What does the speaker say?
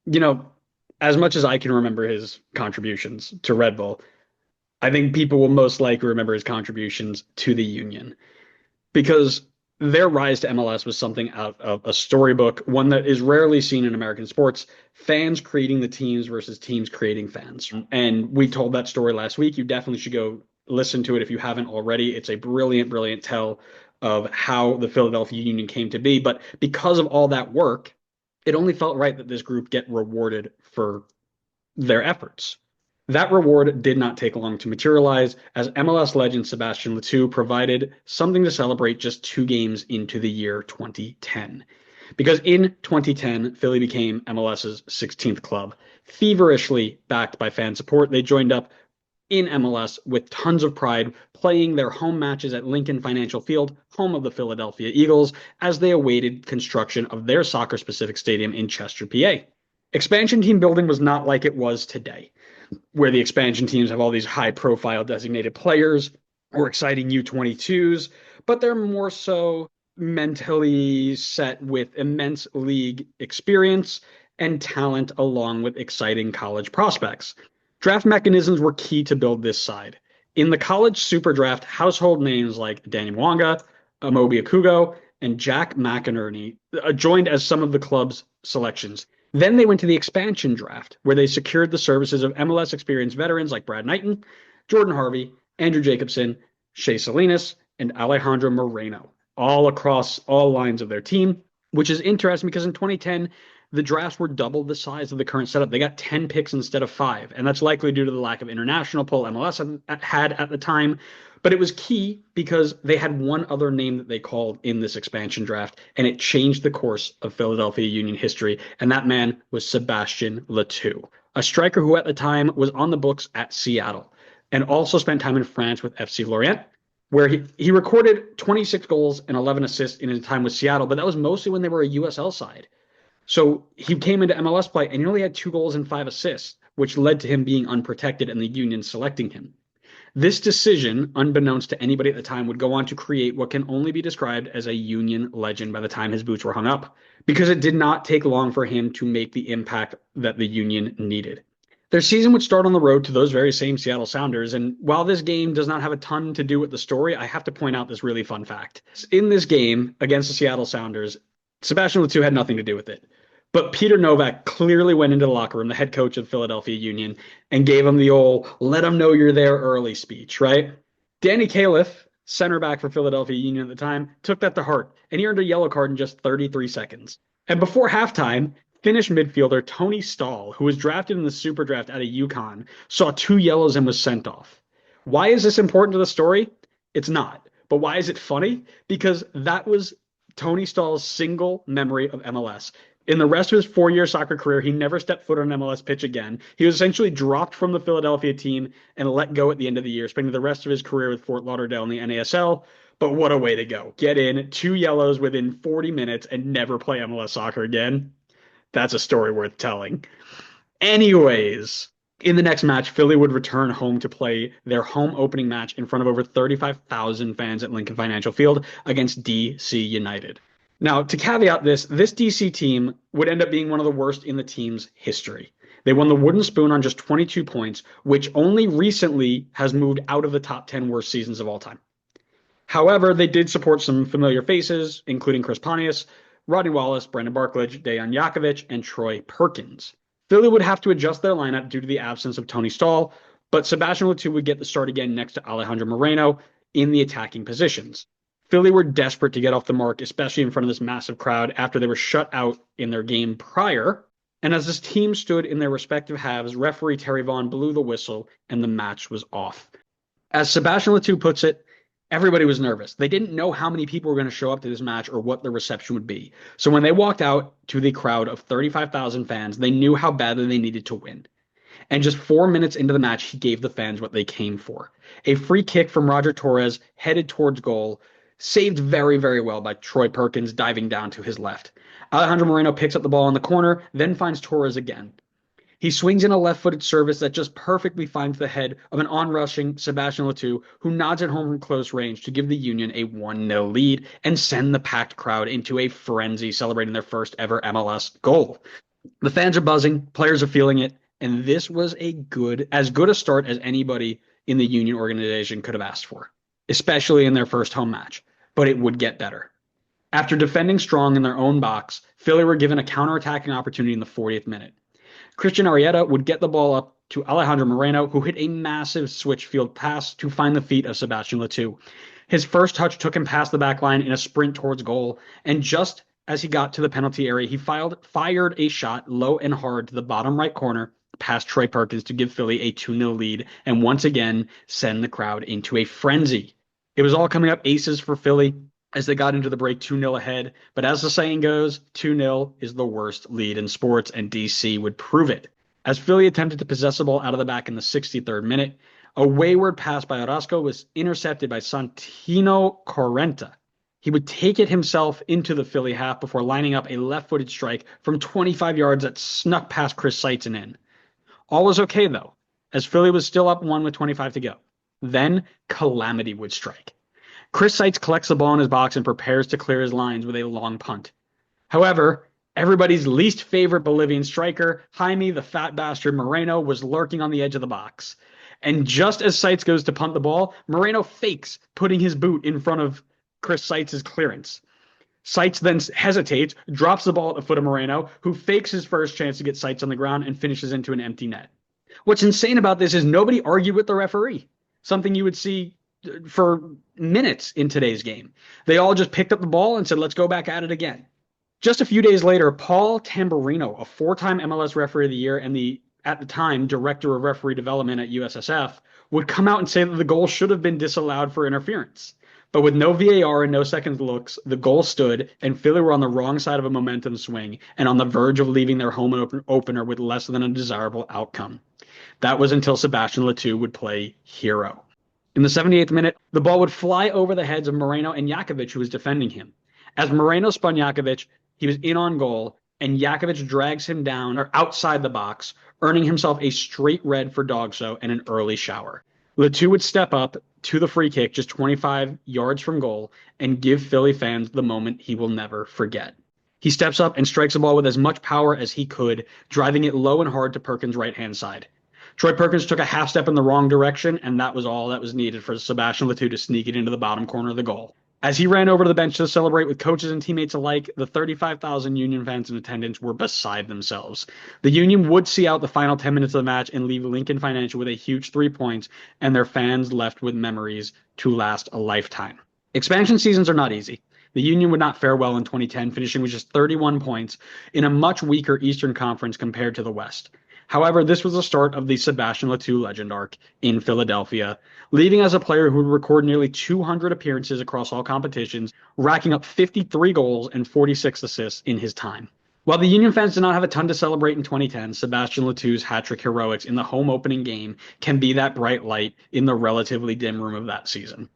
you know, as much as I can remember his contributions to Red Bull, I think people will most likely remember his contributions to the Union because their rise to MLS was something out of a storybook, one that is rarely seen in American sports. Fans creating the teams versus teams creating fans. And we told that story last week. You definitely should go listen to it if you haven't already. It's a brilliant, brilliant tell of how the Philadelphia Union came to be. But because of all that work, it only felt right that this group get rewarded for their efforts. That reward did not take long to materialize, as MLS legend Sebastien Le Toux provided something to celebrate just 2 games into the year 2010. Because in 2010, Philly became MLS's 16th club. Feverishly backed by fan support, they joined up in MLS with tons of pride, playing their home matches at Lincoln Financial Field, home of the Philadelphia Eagles, as they awaited construction of their soccer specific stadium in Chester, PA. Expansion team building was not like it was today, where the expansion teams have all these high profile designated players or exciting U22s, but they're more so mentally set with immense league experience and talent along with exciting college prospects. Draft mechanisms were key to build this side. In the college super draft, household names like Danny Mwanga, Amobi Akugo, and Jack McInerney joined as some of the club's selections. Then they went to the expansion draft, where they secured the services of MLS experienced veterans like Brad Knighton, Jordan Harvey, Andrew Jacobson, Shea Salinas, and Alejandro Moreno, all across all lines of their team, which is interesting because in 2010, the drafts were double the size of the current setup. They got 10 picks instead of 5, and that's likely due to the lack of international pull MLS had at the time. But it was key because they had one other name that they called in this expansion draft, and it changed the course of Philadelphia Union history. And that man was Sebastien Le Toux, a striker who at the time was on the books at Seattle and also spent time in France with FC Lorient, where he recorded 26 goals and 11 assists in his time with Seattle, but that was mostly when they were a USL side. So he came into MLS play and he only had 2 goals and 5 assists, which led to him being unprotected and the Union selecting him. This decision, unbeknownst to anybody at the time, would go on to create what can only be described as a Union legend by the time his boots were hung up, because it did not take long for him to make the impact that the Union needed. Their season would start on the road to those very same Seattle Sounders, and while this game does not have a ton to do with the story, I have to point out this really fun fact. In this game against the Seattle Sounders, Sebastien Le Toux had nothing to do with it. But Peter Novak clearly went into the locker room, the head coach of Philadelphia Union, and gave him the old "let him know you're there early" speech, right? Danny Califf, center back for Philadelphia Union at the time, took that to heart, and he earned a yellow card in just 33 seconds. And before halftime, Finnish midfielder Tony Stahl, who was drafted in the Super Draft out of UConn, saw 2 yellows and was sent off. Why is this important to the story? It's not. But why is it funny? Because that was Tony Stahl's single memory of MLS. In the rest of his 4-year soccer career, he never stepped foot on an MLS pitch again. He was essentially dropped from the Philadelphia team and let go at the end of the year, spending the rest of his career with Fort Lauderdale in the NASL. But what a way to go. Get in, 2 yellows within 40 minutes, and never play MLS soccer again. That's a story worth telling. Anyways, in the next match, Philly would return home to play their home opening match in front of over 35,000 fans at Lincoln Financial Field against DC United. Now, to caveat this DC team would end up being one of the worst in the team's history. They won the Wooden Spoon on just 22 points, which only recently has moved out of the top 10 worst seasons of all time. However, they did support some familiar faces, including Chris Pontius, Rodney Wallace, Brandon Barklage, Dejan Jakovic, and Troy Perkins. Philly would have to adjust their lineup due to the absence of Tony Stahl, but Sebastien Le Toux would get the start again next to Alejandro Moreno in the attacking positions. Philly were desperate to get off the mark, especially in front of this massive crowd after they were shut out in their game prior. And as this team stood in their respective halves, referee Terry Vaughn blew the whistle and the match was off. As Sebastien Le Toux puts it, everybody was nervous. They didn't know how many people were going to show up to this match or what the reception would be. So when they walked out to the crowd of 35,000 fans, they knew how badly they needed to win. And just 4 minutes into the match, he gave the fans what they came for. A free kick from Roger Torres headed towards goal, saved very, very well by Troy Perkins diving down to his left. Alejandro Moreno picks up the ball in the corner, then finds Torres again. He swings in a left-footed service that just perfectly finds the head of an on-rushing Sebastien Le Toux, who nods it home from close range to give the Union a 1-0 lead and send the packed crowd into a frenzy celebrating their first ever MLS goal. The fans are buzzing, players are feeling it, and this was as good a start as anybody in the Union organization could have asked for, especially in their first home match. But it would get better. After defending strong in their own box, Philly were given a counterattacking opportunity in the 40th minute. Christian Arrieta would get the ball up to Alejandro Moreno, who hit a massive switch field pass to find the feet of Sebastien Le Toux. His first touch took him past the back line in a sprint towards goal, and just as he got to the penalty area, he fired a shot low and hard to the bottom right corner past Troy Perkins to give Philly a 2-0 lead and once again send the crowd into a frenzy. It was all coming up aces for Philly as they got into the break 2-0 ahead. But as the saying goes, 2-0 is the worst lead in sports, and DC would prove it. As Philly attempted to possess the ball out of the back in the 63rd minute, a wayward pass by Orozco was intercepted by Santino Correnta. He would take it himself into the Philly half before lining up a left-footed strike from 25 yards that snuck past Chris Seitz and in. All was okay, though, as Philly was still up 1 with 25 to go. Then calamity would strike. Chris Seitz collects the ball in his box and prepares to clear his lines with a long punt. However, everybody's least favorite Bolivian striker, Jaime the fat bastard Moreno, was lurking on the edge of the box. And just as Seitz goes to punt the ball, Moreno fakes putting his boot in front of Chris Seitz's clearance. Seitz then hesitates, drops the ball at the foot of Moreno, who fakes his first chance to get Seitz on the ground and finishes into an empty net. What's insane about this is nobody argued with the referee, something you would see for minutes in today's game. They all just picked up the ball and said, let's go back at it again. Just a few days later, Paul Tamburino, a four-time MLS Referee of the Year and at the time, Director of Referee Development at USSF, would come out and say that the goal should have been disallowed for interference. But with no VAR and no second looks, the goal stood, and Philly were on the wrong side of a momentum swing and on the verge of leaving their home opener with less than a desirable outcome. That was until Sebastien Le Toux would play hero. In the 78th minute, the ball would fly over the heads of Moreno and Jakovic, who was defending him. As Moreno spun Jakovic, he was in on goal, and Jakovic drags him down or outside the box, earning himself a straight red for dogso and an early shower. Le Toux would step up to the free kick just 25 yards from goal and give Philly fans the moment he will never forget. He steps up and strikes the ball with as much power as he could, driving it low and hard to Perkins' right-hand side. Troy Perkins took a half step in the wrong direction, and that was all that was needed for Sebastien Le Toux to sneak it into the bottom corner of the goal. As he ran over to the bench to celebrate with coaches and teammates alike, the 35,000 Union fans in attendance were beside themselves. The Union would see out the final 10 minutes of the match and leave Lincoln Financial with a huge 3 points, and their fans left with memories to last a lifetime. Expansion seasons are not easy. The Union would not fare well in 2010, finishing with just 31 points in a much weaker Eastern Conference compared to the West. However, this was the start of the Sebastien Le Toux legend arc in Philadelphia, leaving as a player who would record nearly 200 appearances across all competitions, racking up 53 goals and 46 assists in his time. While the Union fans did not have a ton to celebrate in 2010, Sebastien Le Toux's hat-trick heroics in the home opening game can be that bright light in the relatively dim room of that season.